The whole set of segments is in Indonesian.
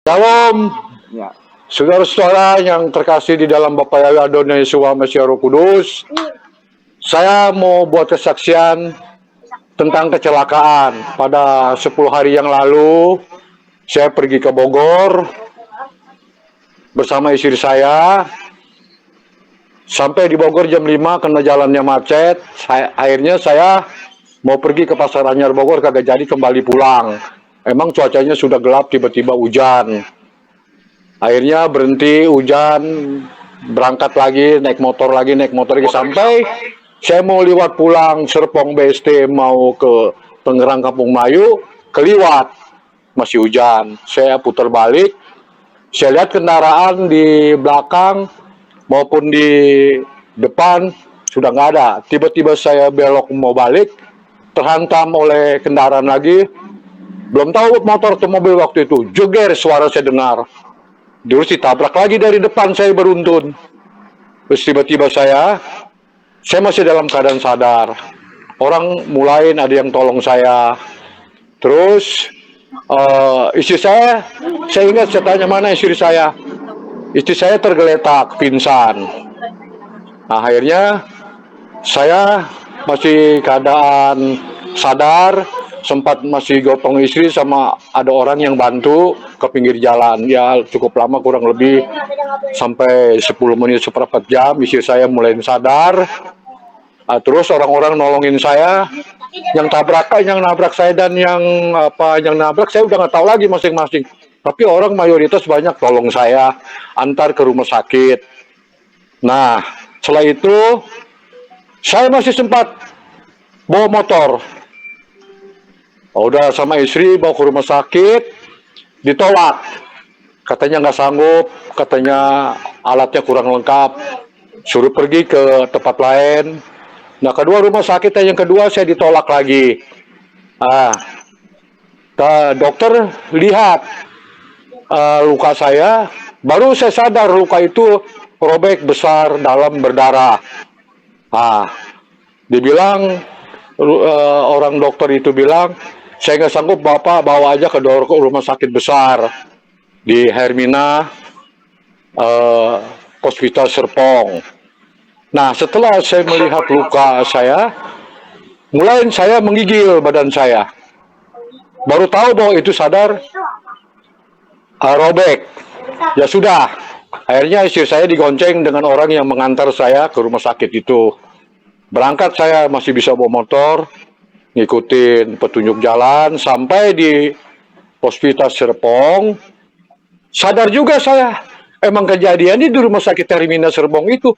Shalom, Ya. saudara-saudara yang terkasih di dalam Bapa Adonai Yesus Mesias Roh Kudus. Saya mau buat kesaksian tentang kecelakaan. Pada 10 hari yang lalu, saya pergi ke Bogor bersama istri saya. Sampai di Bogor jam 5 karena jalannya macet. Akhirnya saya mau pergi ke Pasar Anyar Bogor, kagak jadi, kembali pulang. Emang cuacanya sudah gelap, tiba-tiba hujan. Akhirnya berhenti, hujan, berangkat lagi, naik motor lagi, sampai saya mau lewat pulang Serpong BST mau ke Tangerang Kampung Melayu, keliwat, masih hujan. Saya putar balik, saya lihat kendaraan di belakang maupun di depan sudah nggak ada. Tiba-tiba saya belok mau balik, terhantam oleh kendaraan lagi. Belum tahu motor atau mobil waktu itu, jeger suara saya dengar. Terus ditabrak lagi dari depan, saya beruntun. Terus tiba-tiba saya masih dalam keadaan sadar. Orang mulai ada yang tolong saya. Terus istri saya ingat, saya tanya mana istri saya. Istri saya tergeletak, pingsan. Nah, akhirnya saya masih keadaan sadar, sempat masih gotong istri sama ada orang yang bantu ke pinggir jalan. Ya cukup lama, kurang lebih sampai 10 menit seperempat jam, istri saya mulai sadar. Terus orang-orang nolongin saya, yang nabrak saya dan yang nabrak saya udah nggak tahu lagi masing-masing. Tapi orang mayoritas banyak tolong saya, antar ke rumah sakit. Nah, setelah itu saya masih sempat bawa motor. Udah sama istri bawa ke rumah sakit, ditolak. Katanya nggak sanggup, katanya alatnya kurang lengkap. Suruh pergi ke tempat lain. Nah, kedua rumah sakit yang kedua saya ditolak lagi. Dokter lihat luka saya, baru saya sadar luka itu robek besar, dalam, berdarah. Dibilang orang dokter itu bilang, saya nggak sanggup, Bapak bawa aja ke rumah sakit besar di Hermina Hospital Serpong. Nah, setelah saya melihat luka saya, mulai saya menggigil badan saya. Baru tahu bahwa itu sadar robek. Ya sudah, akhirnya istri saya digonceng dengan orang yang mengantar saya ke rumah sakit itu. Berangkat saya masih bisa bawa motor, ngikutin petunjuk jalan sampai di Hospital Serpong. Sadar juga saya, emang kejadiannya di rumah sakit Hermina Serpong itu.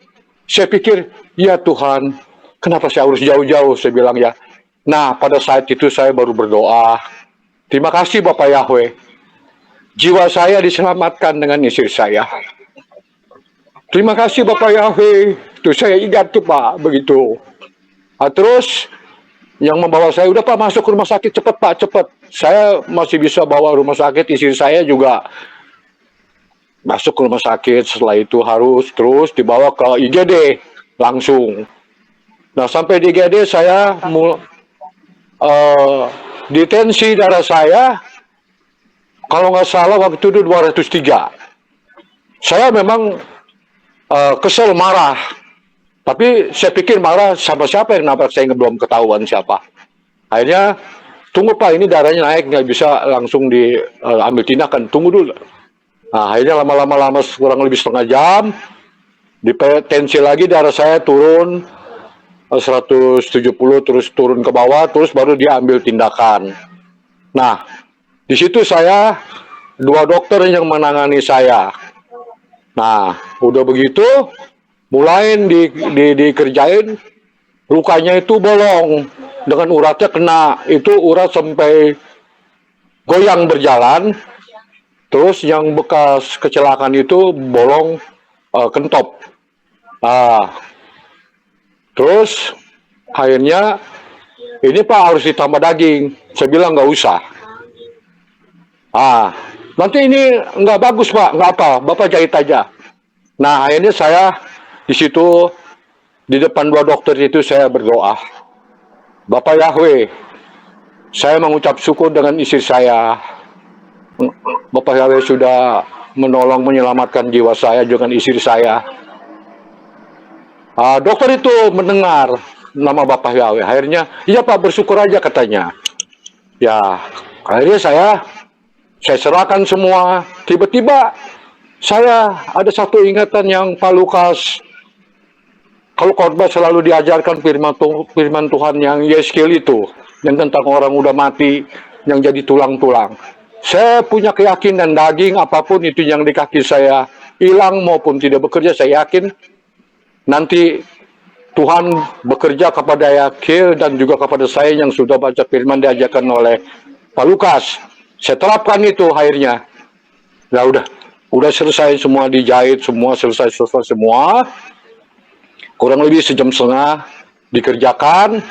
Saya pikir, ya Tuhan, kenapa saya harus jauh-jauh, saya bilang ya. Nah, pada saat itu saya baru berdoa, terima kasih Bapak Yahweh, jiwa saya diselamatkan dengan istri saya. Terima kasih Bapak Yahweh, itu saya ingat tuh Pak, begitu. Terus yang membawa saya, udah Pak masuk ke rumah sakit, cepet Pak, cepet. Saya masih bisa bawa rumah sakit, istri saya juga masuk ke rumah sakit. Setelah itu harus terus dibawa ke IGD langsung. Nah, sampai di IGD saya detensi darah saya, kalau nggak salah waktu itu 203. Saya memang kesel, marah. Tapi saya pikir marah sama siapa yang nabrak saya, belum ketahuan siapa. Akhirnya, tunggu Pak, ini darahnya naik, nggak bisa langsung diambil tindakan, tunggu dulu. Nah, akhirnya lama-lama kurang lebih setengah jam, tensi lagi darah saya turun 170, terus turun ke bawah, terus baru dia ambil tindakan. Nah, di situ saya, 2 dokter yang menangani saya. Nah, udah begitu, mulai dikerjain, lukanya itu bolong, dengan uratnya kena, itu urat sampai goyang berjalan. Terus yang bekas kecelakaan itu bolong kentop. Terus akhirnya, ini Pak harus ditambah daging. Saya bilang nggak usah. Nanti ini nggak bagus Pak, nggak apa, Bapak jahit aja. Nah, akhirnya saya di situ, di depan 2 dokter itu saya berdoa, Bapak Yahweh, saya mengucap syukur dengan istri saya. Bapak Yahweh sudah menolong menyelamatkan jiwa saya dengan istri saya. Dokter itu mendengar nama Bapak Yahweh. Akhirnya, iya Pak, bersyukur aja katanya. Ya, akhirnya saya serahkan semua. Tiba-tiba saya ada satu ingatan yang Pak Lukas, kalau khotbah selalu diajarkan firman Tuhan yang Yeskiel itu, yang tentang orang udah mati, yang jadi tulang-tulang. Saya punya keyakinan daging apapun itu yang di kaki saya hilang maupun tidak bekerja, saya yakin nanti Tuhan bekerja kepada Yeskiel dan juga kepada saya yang sudah baca firman diajarkan oleh Pak Lukas. Saya terapkan itu akhirnya. Ya udah selesai semua, dijahit semua, selesai semua. Kurang lebih sejam setengah dikerjakan.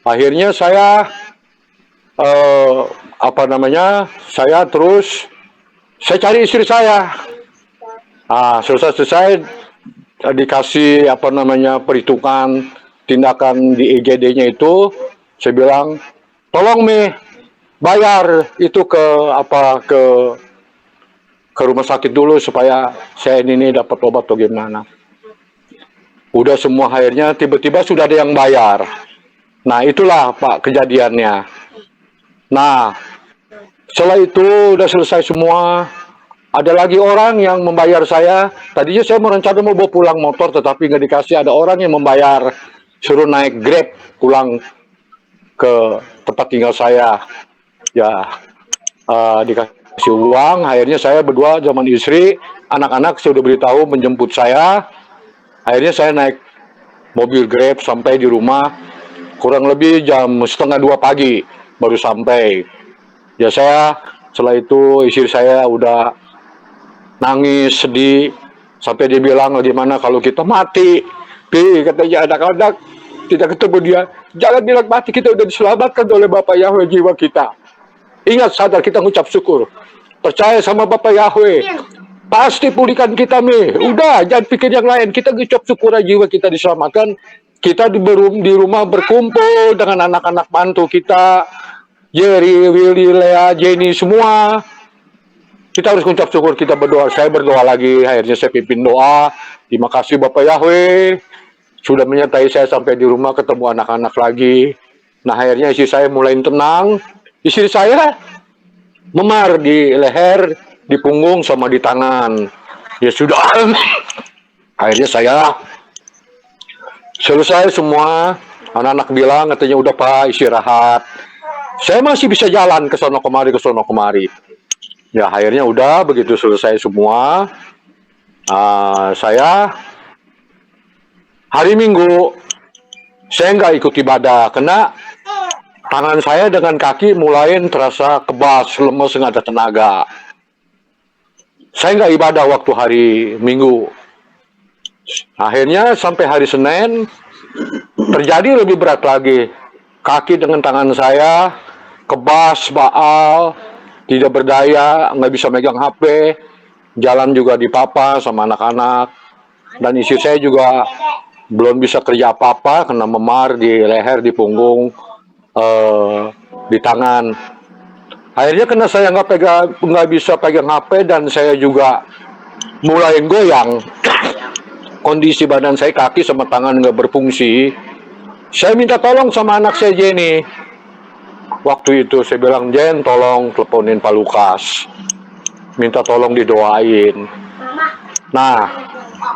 Akhirnya saya saya cari istri saya. Selesai dikasih perhitungan tindakan di IGD-nya itu, saya bilang, tolong Mi, bayar itu ke rumah sakit dulu supaya saya ini dapat obat atau gimana. Udah semua akhirnya tiba-tiba sudah ada yang bayar. Nah itulah Pak kejadiannya. Nah setelah itu udah selesai semua, ada lagi orang yang membayar saya. Tadinya saya merencana mau bawa pulang motor, tetapi nggak dikasih. Ada orang yang membayar, suruh naik Grab pulang ke tempat tinggal saya. Ya dikasih uang. Akhirnya saya berdua sama istri, anak-anak sudah beritahu menjemput saya. Akhirnya saya naik mobil Grab sampai di rumah kurang lebih jam 1:30 pagi baru sampai. Ya saya setelah itu istri saya udah nangis sedih sampai dia bilang, gimana kalau kita mati? Katanya anak-anak tidak ketemu dia. Jangan bilang mati, kita udah diselamatkan oleh Bapak Yahweh jiwa kita. Ingat, sadar, kita ngucap syukur. Percaya sama Bapak Yahweh. Pasti pulihkan kita, Mi. Udah, jangan pikir yang lain. Kita ngucap syukur aja jiwa kita diselamatkan. Kita di rumah berkumpul dengan anak-anak mantu kita. Jerry, Willy, Lea, Jenny, semua. Kita harus ngucap syukur, kita berdoa. Saya berdoa lagi, akhirnya saya pimpin doa. Terima kasih Bapak Yahweh. Sudah menyertai saya sampai di rumah, ketemu anak-anak lagi. Nah, akhirnya istri saya mulai tenang. Istri saya memar di leher, di punggung sama di tangan. Ya sudah. Akhirnya saya selesai semua. Anak-anak bilang katanya udah Pak istirahat. Saya masih bisa jalan ke sono kemari. Ya akhirnya udah begitu selesai semua. Saya hari Minggu saya nggak ikut ibadah karena tangan saya dengan kaki mulai terasa kebas, lemes, nggak ada tenaga. Saya nggak ibadah waktu hari Minggu. Akhirnya sampai hari Senin terjadi lebih berat lagi. Kaki dengan tangan saya kebas, baal, tidak berdaya, nggak bisa megang HP, jalan juga dipapa sama anak-anak, dan istri saya juga belum bisa kerja apa-apa karena memar di leher, di punggung, di tangan. Akhirnya karena saya nggak bisa pegang HP dan saya juga mulai goyang, kondisi badan saya, kaki sama tangan nggak berfungsi. Saya minta tolong sama anak saya Jenny. Waktu itu saya bilang, Jen, tolong teleponin Pak Lukas, minta tolong didoain. Nah,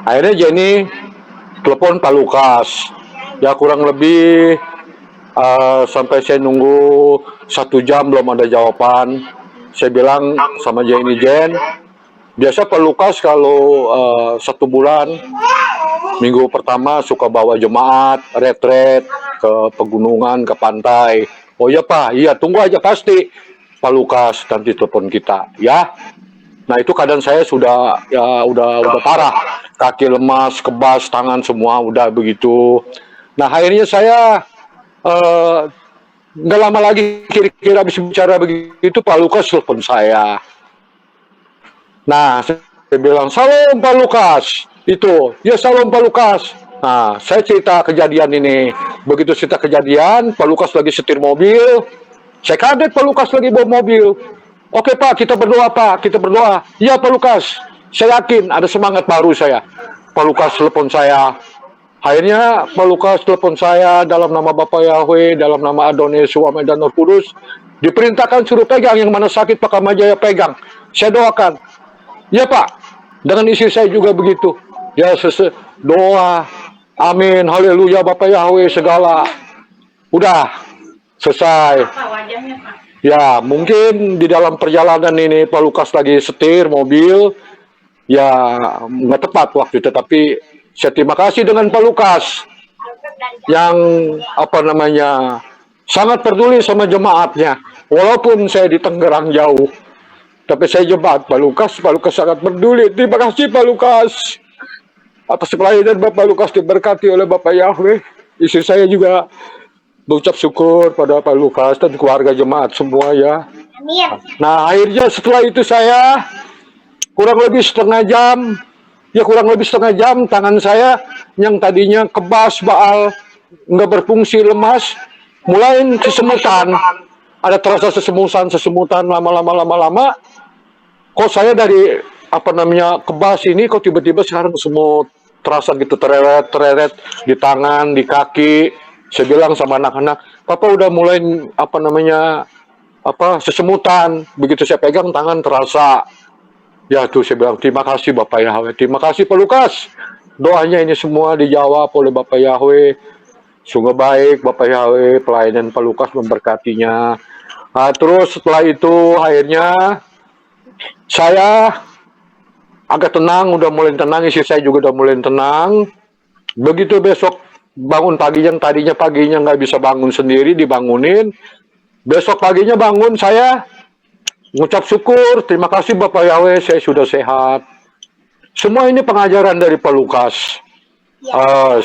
akhirnya Jenny telepon Pak Lukas. Ya kurang lebih sampai saya nunggu 1 jam belum ada jawaban. Saya bilang sama Jenny, Jen, biasa Pak Lukas kalau 1 bulan, minggu pertama suka bawa jemaat, retret ke pegunungan, ke pantai. Oh iya Pak, iya tunggu aja pasti Pak Lukas nanti telepon kita, ya. Nah itu keadaan saya sudah udah parah, kaki lemas, kebas, tangan semua udah begitu. Nah akhirnya saya nggak lama lagi kira-kira habis bicara begitu Pak Lukas telepon saya. Nah saya bilang, salam Pak Lukas, itu ya salam Pak Lukas. Nah, saya cerita kejadian ini. Begitu cerita kejadian, Pak Lukas lagi setir mobil. Saya kaget Pak Lukas lagi bawa mobil. Oke Pak, kita berdoa Pak, kita berdoa. Ya Pak Lukas, saya yakin ada semangat baru saya. Pak Lukas telepon saya. Akhirnya Pak Lukas telepon saya dalam nama Bapak Yahweh, dalam nama Adonai Suami dan Roh Kudus. Diperintahkan suruh pegang, yang mana sakit Pak Kamajaya pegang. Saya doakan. Ya Pak, dengan istri saya juga begitu. Ya doa. Amin, haleluya Bapak Yahweh segala. Udah selesai. Ya, mungkin di dalam perjalanan ini Pak Lukas lagi setir mobil, ya nggak tepat waktu itu. Tapi saya terima kasih dengan Pak Lukas yang apa namanya sangat peduli sama jemaatnya. Walaupun saya di Tangerang jauh, tapi saya jemaat Pak Lukas sangat peduli. Terima kasih Pak Lukas atas pelayanan Bapak Lukas, diberkati oleh Bapak Yahweh. Istri saya juga mengucap syukur pada Pak Lukas dan keluarga jemaat semua ya. Amin. Nah akhirnya setelah itu saya kurang lebih setengah jam tangan saya yang tadinya kebas baal nggak berfungsi lemas mulai sesemutan, ada terasa sesemutan lama kok saya dari apa namanya kebas ini kok tiba-tiba sekarang semut, terasa gitu tereret di tangan, di kaki. Saya bilang sama anak-anak, Papa udah mulai apa namanya sesemutan. Begitu saya pegang tangan terasa. Ya tuh saya bilang terima kasih Bapak Yahweh, terima kasih Pak Lukas. Doanya ini semua dijawab oleh Bapak Yahweh. Sungguh baik Bapak Yahweh, pelayanan Pak Lukas memberkatinya. Nah, terus setelah itu akhirnya saya agak tenang, udah mulai tenang, istri saya juga udah mulai tenang. Begitu besok bangun pagi, yang tadinya paginya nggak bisa bangun sendiri, dibangunin. Besok paginya bangun, saya mengucap syukur, terima kasih Bapak Yahweh, saya sudah sehat. Semua ini pengajaran dari Pak Lukas.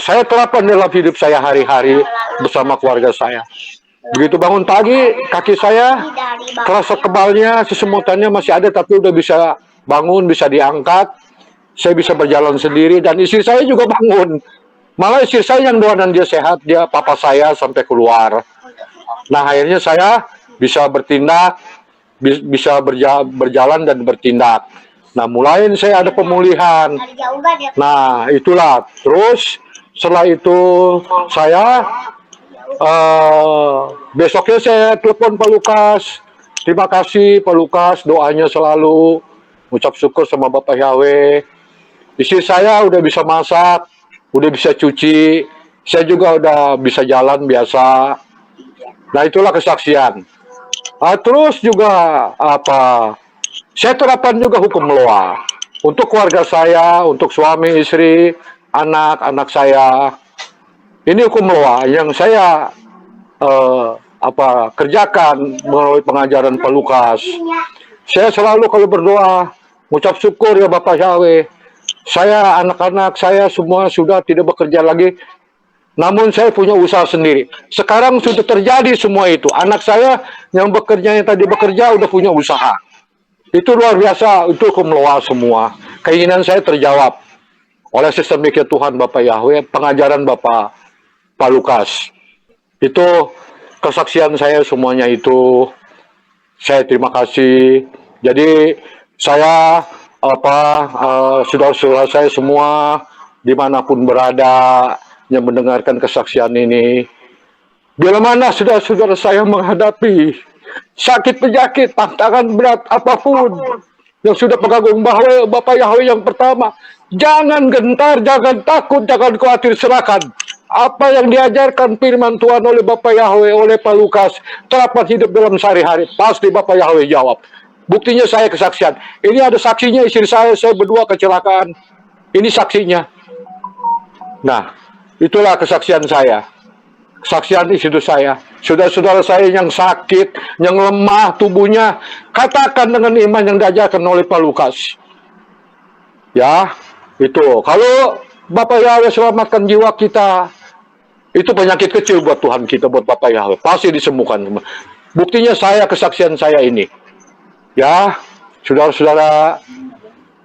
Saya terapkan dalam hidup saya hari-hari bersama keluarga saya. Begitu bangun pagi, kaki saya terasa kebalnya, sesemutannya masih ada, tapi udah bisa bangun, bisa diangkat. Saya bisa berjalan sendiri, dan istri saya juga bangun. Malah istri saya yang doanan dia sehat, dia papa saya sampai keluar. Nah akhirnya saya bisa bertindak, bisa berjalan dan bertindak. Nah mulai saya ada pemulihan. Nah itulah. Terus setelah itu saya besoknya saya telepon Pak Lukas. Terima kasih Pak Lukas, doanya selalu. Ucap syukur sama Bapak Yahweh. Istri saya udah bisa masak, udah bisa cuci, saya juga udah bisa jalan biasa. Nah itulah kesaksian. Terus juga saya terapkan juga hukum Loa untuk keluarga saya, untuk suami, istri, anak-anak saya. Ini hukum Loa yang saya kerjakan melalui pengajaran Pak Lukas. Saya selalu kalau berdoa mengucap syukur ya Bapak Yahweh. Saya, anak-anak saya semua sudah tidak bekerja lagi, namun saya punya usaha sendiri. Sekarang sudah terjadi semua itu. Anak saya yang tadi bekerja udah punya usaha. Itu luar biasa, itu kumloa semua. Keinginan saya terjawab oleh sistem mikir Tuhan Bapak Yahweh, pengajaran Bapak Pak Lukas. Itu kesaksian saya semuanya itu. Saya terima kasih. Jadi saya saudara-saudara saya semua dimanapun berada yang mendengarkan kesaksian ini, bila mana saudara-saudara saya menghadapi sakit penyakit, tantangan berat apapun yang sudah pengagung bahwa Bapak Yahweh yang pertama, jangan gentar, jangan takut, jangan khawatir, serahkan apa yang diajarkan firman Tuhan oleh Bapak Yahweh, oleh Pak Lukas, terapkan hidup dalam sehari-hari, pasti Bapak Yahweh jawab. Buktinya saya kesaksian. Ini ada saksinya, istri saya berdua kecelakaan. Ini saksinya. Nah, itulah kesaksian saya. Kesaksian istri saya. Saudara-saudara saya yang sakit, yang lemah tubuhnya, katakan dengan iman yang diajarkan oleh Pak Lukas. Ya, itu. Kalau Bapak Yahweh selamatkan jiwa kita, itu penyakit kecil buat Tuhan kita, buat Bapak Yahweh. Pasti disembuhkan. Buktinya saya, kesaksian saya ini. Ya, saudara-saudara,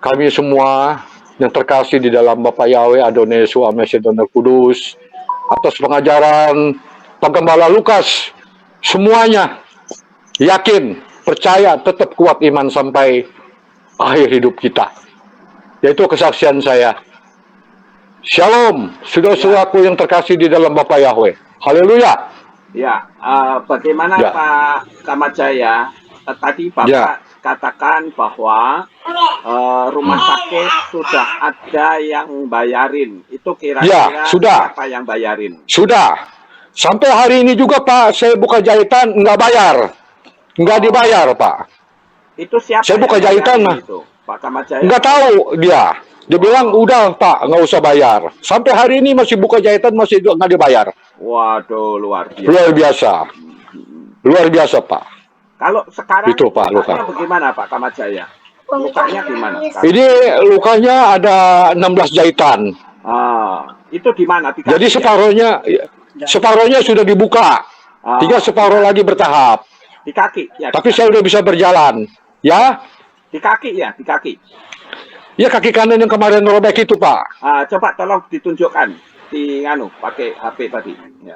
kami semua yang terkasih di dalam Bapak Yahweh, Adonai Suami dan Roh Kudus, atas pengajaran Penggembala Lukas, semuanya yakin percaya, tetap kuat iman sampai akhir hidup kita. Yaitu kesaksian saya. Shalom, saudara-saudaraku yang terkasih di dalam Bapa Yahweh. Haleluya. Ya, bagaimana Ya. Pak Kamajaya? Tadi Bapak Ya. katakan bahwa rumah sakit sudah ada yang bayarin. Itu kira-kira Ya, sudah. siapa yang bayarin? Sudah. Sampai hari ini juga Pak, saya buka jahitan nggak bayar. Nggak dibayar Pak. Itu siapa Saya yang buka jahitan, bayarin itu? Pak Kamajaya? Nggak tahu dia. Dia bilang udah Pak, nggak usah bayar. Sampai hari ini masih buka jahitan masih nggak dibayar. Waduh, luar biasa. Luar biasa. Luar biasa Pak. Kalau sekarang Itu, Pak, luka. lukanya bagaimana Pak Kamajaya? Lukanya gimana? Ini lukanya ada 16 jahitan. Itu di mana? Di kaki Jadi ya? separohnya sudah dibuka. Tinggal separuh lagi bertahap. Di kaki ya. Tapi saya udah bisa berjalan. Ya? Di kaki ya, di kaki. Ya kaki kanan yang kemarin robek itu Pak. Coba tolong ditunjukkan di pakai HP tadi. Ya.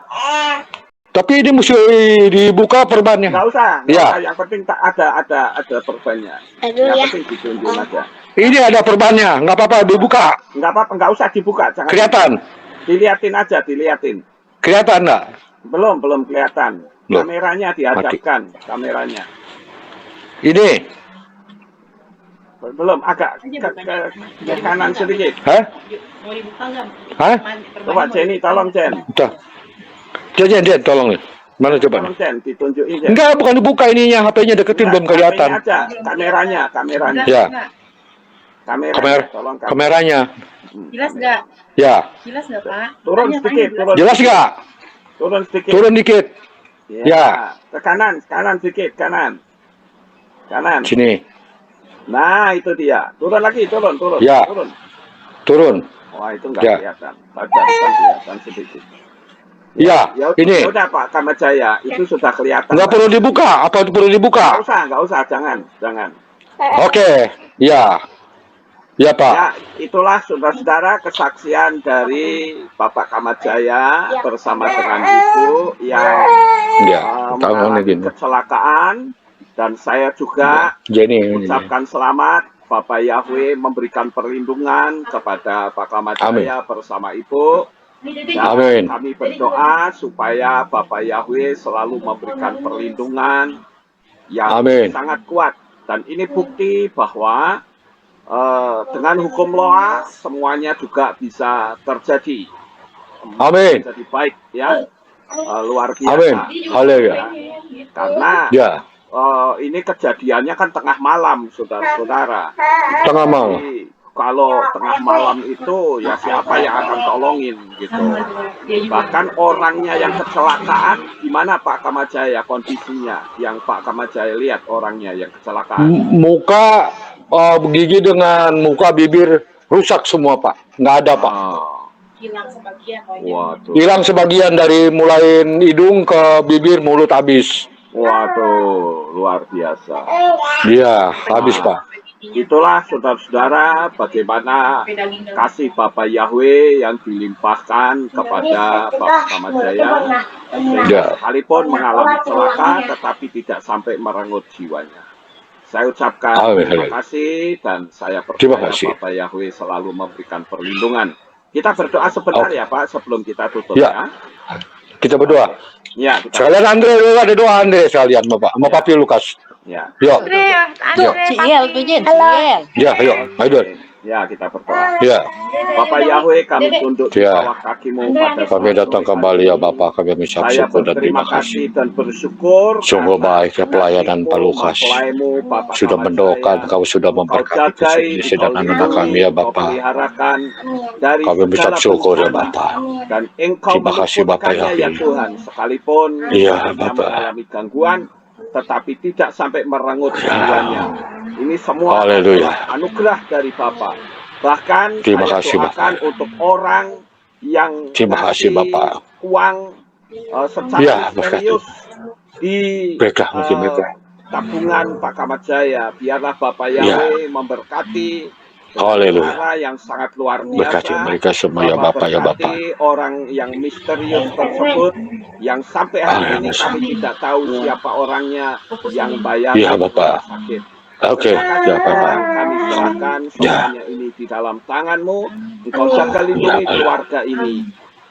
Tapi ini mesti dibuka perbannya. Nggak usah, Ya. yang penting tak ada perbannya. Yang penting ditunjuk aja. Ini ada perbannya, nggak apa-apa dibuka. Nggak apa-apa, nggak usah dibuka, jangan. Kelihatan? Diliatin aja, diliatin. Kelihatan nggak? Belum kelihatan. Loh. Kameranya dihadapkan, kameranya. Ini? Belum, agak ke kanan sedikit. Hah? Mau dibuka nggak? Hah? Coba Jenny, tolong Jen. Udah. Dia tolong nih. Mana coba? Tolong Jen, ditunjukin Jen. Enggak, bukan dibuka ininya, HP-nya deketin belum kelihatan. HP-nya aja, kameranya. Ya. Kameranya, tolong Kameranya. Jelas nggak? Ya. Jelas nggak Pak? Turun Tanya, sedikit, Pak, turun. Jelas nggak? Turun sedikit. Turun dikit. Ya. Ke kanan sedikit, kanan. Sini. Nah, itu dia. Turun lagi, turun. Ya. Turun. Turun. Wah, itu nggak Ya. kelihatan. Badan kelihatan sedikit. Ya. Ini. Udah Pak Kamajaya, itu sudah kelihatan. Nggak perlu dibuka. Apa itu perlu dibuka? Nggak usah, jangan. Oke. Ya. Ya Pak. Ya, itulah saudara-saudara kesaksian dari Bapak Kamajaya bersama dengan Ibu yang Ya. Tahu mengalami gini. kecelakaan, dan saya juga Jenny. ucapkan selamat. Bapak Yahweh memberikan perlindungan kepada Pak Kamajaya bersama Ibu. Dan Amin. kami berdoa supaya Bapak Yahweh selalu memberikan perlindungan yang Amin. sangat kuat. Dan ini bukti bahwa dengan hukum loa semuanya juga bisa terjadi. Amin. Jadi baik ya. Luar biasa. Amin. Haleluya. Ya. Karena Ya. ini kejadiannya kan tengah malam, saudara-saudara. Tengah malam. Jadi, kalau tengah malam itu ya siapa yang akan tolongin gitu. Bahkan orangnya yang kecelakaan, gimana Pak Kamajaya kondisinya? Yang Pak Kamajaya lihat orangnya yang kecelakaan. Muka gigi dengan muka bibir rusak semua Pak. Nggak ada Pak. Hilang sebagian. Waduh. Hilang sebagian dari mulai hidung ke bibir, mulut habis. Waduh, luar biasa. Iya, habis Pak. Itulah saudara-saudara bagaimana kasih Bapak Yahweh yang dilimpahkan kepada Bapak Kamajaya. Ya. Sekalipun mengalami celaka tetapi tidak sampai merenggut jiwanya. Saya ucapkan Amin. terima kasih dan saya Terima percaya kasih. Bapak Yahweh selalu memberikan perlindungan. Kita berdoa sebentar ya Pak sebelum kita tutup Ya. ya. Kita berdoa. Ya, kita Sekalian Andre, ada doa Andre sekalian Bapak. Sama Papi Lukas. ya. Yuk. Ciel tuh Jen, Ciel. Ya, ayo. Ayo. Ya, kita berdoa. Ya. Bapak Yahweh, kami tunduk di Ya. bawah kaki-Mu pada Kami saat datang sore kembali ya hari ini. Bapak. Kami mengucap Saya syukur dan berterima terima kasih. kasih dan bersyukur Sungguh karena baik ya pelayanan Pak Lukas. mempelaimu, Bapak Sudah Kamajaya. mendoakan, Kau sudah Kau memberkati jagai, khususnya dan Kau anak-anak kami lindungi, ya Kau Bapak. peliharakan dari Kami mengucap segala syukur ya bencana. Bapak. Dan Engkau Terima kasih, Bapak menyempurnakannya ya Yahweh. Tuhan, sekalipun Iya, hidupnya Bapak. mengalami gangguan, tetapi tidak sampai merenggut jiwanya. Ini semua Haleluya. adalah anugerah dari Bapak. Bahkan Terima saya kasih, doakan Bapak. untuk orang yang Terima kasih, ngasih Bapak. uang secara Ya, berkati. misterius di Berkah, mungkin berkah. tabungan Pak Kamajaya. Biarlah Bapak Ya. Yahweh memberkati Haleluya. cara yang sangat luar Berkati biasa. mereka semua ya Bapak ya Bapak. Berkati orang yang misterius tersebut yang sampai hari ini kami tidak tahu siapa orangnya yang bayar Iya, rumah Bapak. sakit. Oke, ya Bapak. Kami serahkan semuanya ini di dalam tangan-Mu. Engkau jaga lindungi Ya. keluarga ini.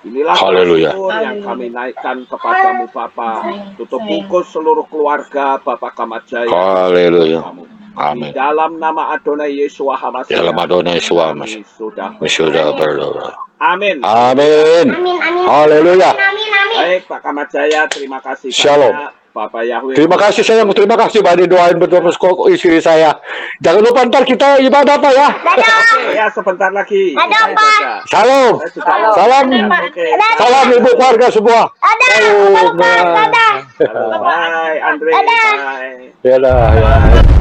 Inilah Haleluya. syukur yang kami naikkan kepadamu Bapa. Tutup bungkus seluruh keluarga Bapak Kamat Jaya. Haleluya. Di Amin. dalam nama Adonai Yeshua HaMashiach. Dalam Adonai Yeshua kami HaMashiach. sudah Sudah berdoa. Amin. Amin. Haleluya. Baik Pak Kamat Jaya, terima kasih Shalom. banyak. Bapak Yahweh. Terima kasih sayang, terima kasih Pak didoain betul istri saya. Jangan lupa ntar kita ibadah Pak ya. Oke, ya sebentar lagi. Dadah, Saya Pak. baca. Salam. Saya sudah- Salam. Oke. Salam ibu keluarga semua. Salam. Halo, bye Andre. Bye. Ya dah, ya.